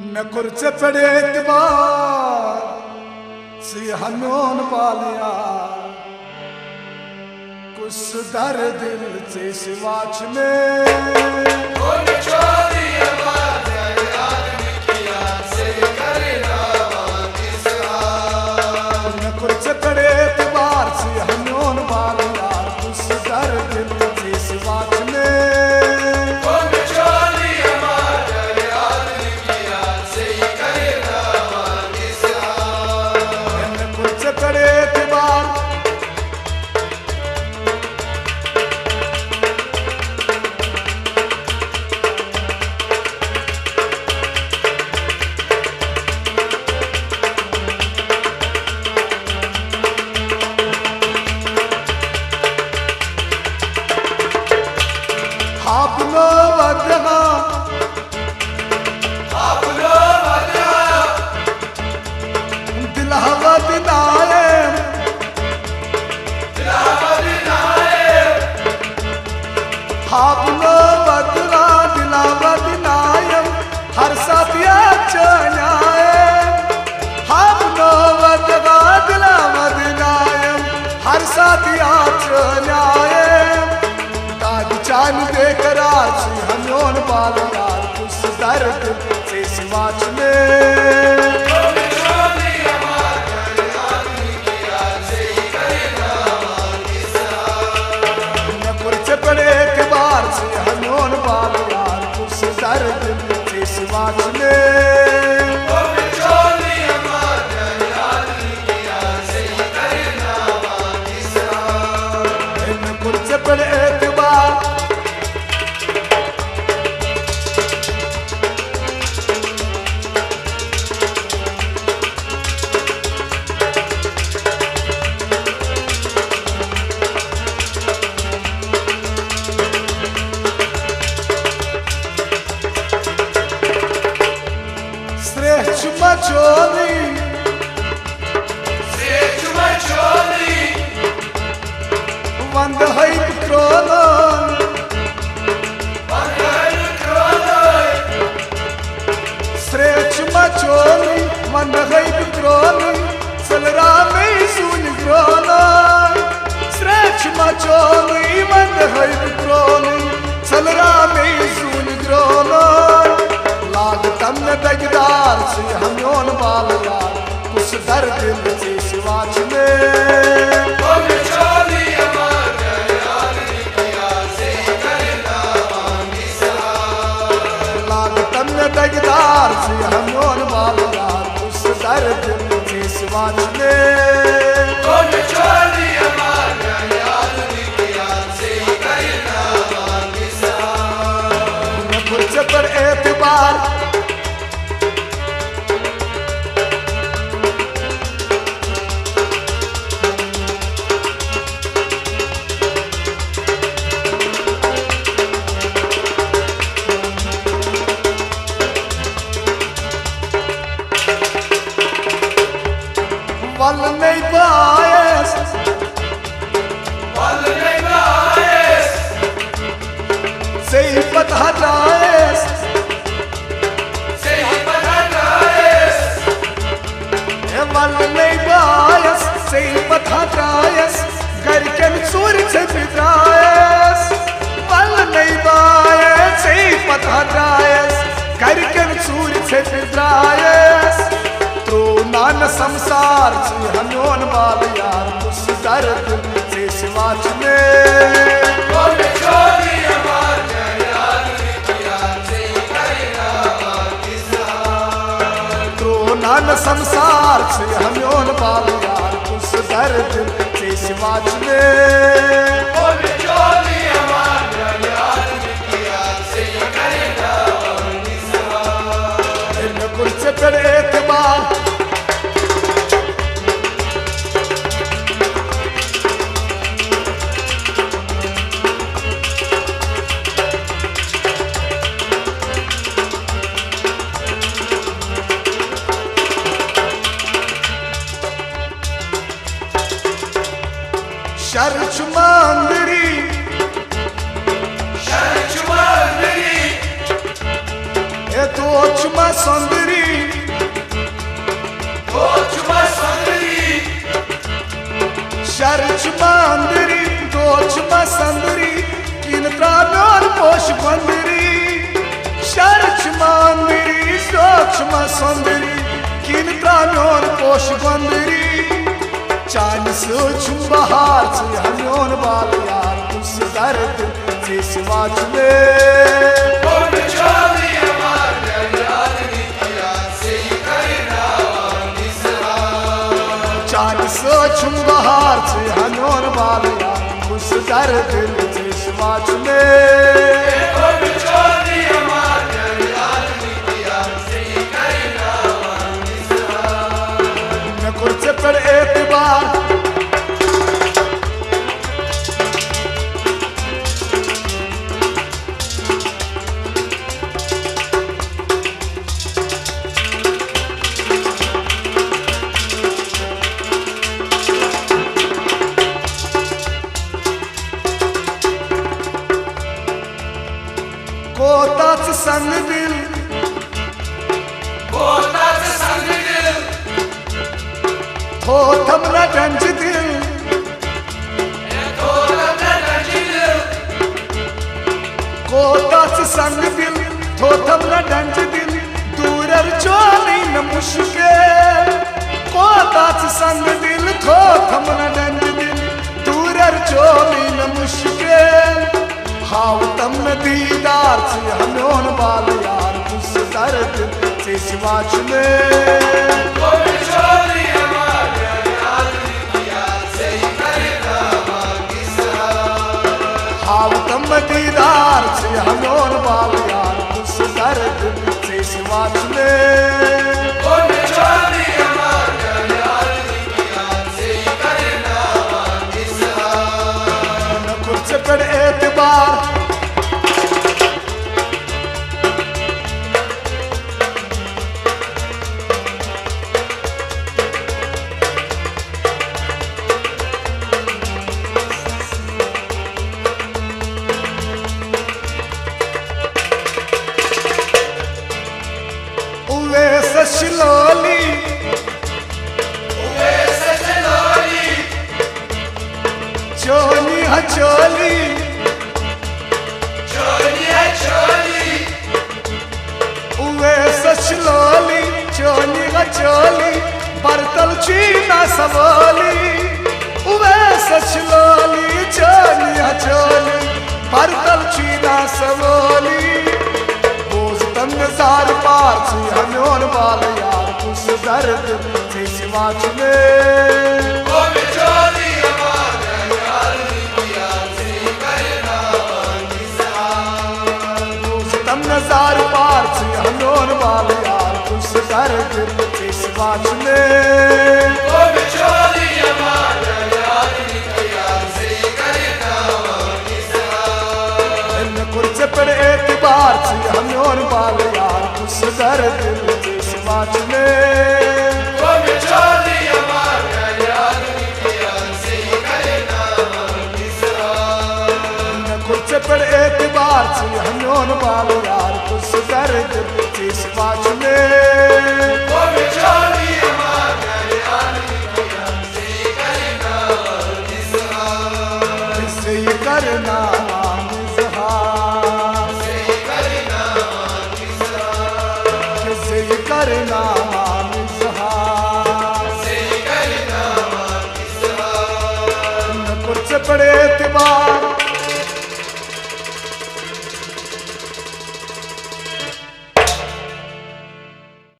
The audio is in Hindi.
मैं कुर्से पड़े एतबार सी हनोन पालिया कुछ दर दिल से सिवाच में मैं कुर्से पड़े एतबार सी हनोन पालिया कुछ दर दिल से सिवाच में हर साथिया हर साथिया चान बेकरार सी हनोन बाल यार कुछ दर्द से सिवाच में पड़े के बार से हनोन बाल यार कुछ दर्द से सिवाच में कुछ पड़े एतबार Wanda hayt kronon Srech machoni Wanda hayt kronon Salra me sun kronon Srech machoni Wanda hayt kronon Salra me sun kronon Lag tamne dagdar se hamyon bal yaar Kus dard se siwach mein दगदार से हनोन बाल यार उस दर्द से सिवाच में कुछ पर एतबार Wal nei baes Sei patha jaes Wal nei baes Sei patha jaes Gar ken sur se bidraes Wal nei baes Sei patha jaes Gar ken sur se bidraes नान संसार से हनोन बाल यार उस दर्द से सिवाच में तो नान संसार से हनोन बाल यार उस दर्द से सिवाच में कुछ पर एतबार शर्च मंदरी दोचमा सुंदरी शर्चमा अंदरी दोचमा सुंदरी किन त्राम्योन पोश बंदरी शर्चमा अंदरी दोचमा सुंदरी किन त्राम्योन पोश बंदरी चान सोचुम बहार से हम्योन बाल यार उस दर्द से सिवाच में चान सोचुम बहार से हम्योन बाल यार उस दर्द से सिवाच में पर एतबार कोताच संग दिल हो थमरा डंज दिल कोताच संग दिल हो थमरा डंज दिल दूरर चोली न मुश्किल कोताच संग दिल हो थमरा डंज दिल दूरर चोली न मुश्किल हाउ तम न दीदार से हम्योन बाल यार उस दर्द से सिवाच में दीदार से हम्योन बाल यार उस दर्द से सिवाच में न कुछ पर एतबार सचलोली चोली हचोली उवे सचलोली चोली हचोली बरतल चीना सबोली उवे सचलोली चोली हचोली बरतल चीना सबोली नजार पार से हम्योन बाल यार उस दर्द से सिवाच में तम नजार पार से हम्योन बाल यार उस दर्द से सिवाच में पर एतबार से हम्योन बाल यार उस दर्द से सिवाच में कुछ पर एतबार से हम्योन बाल यार उस दर्द से सिवाच में करना करना न कुछ पड़े एतबार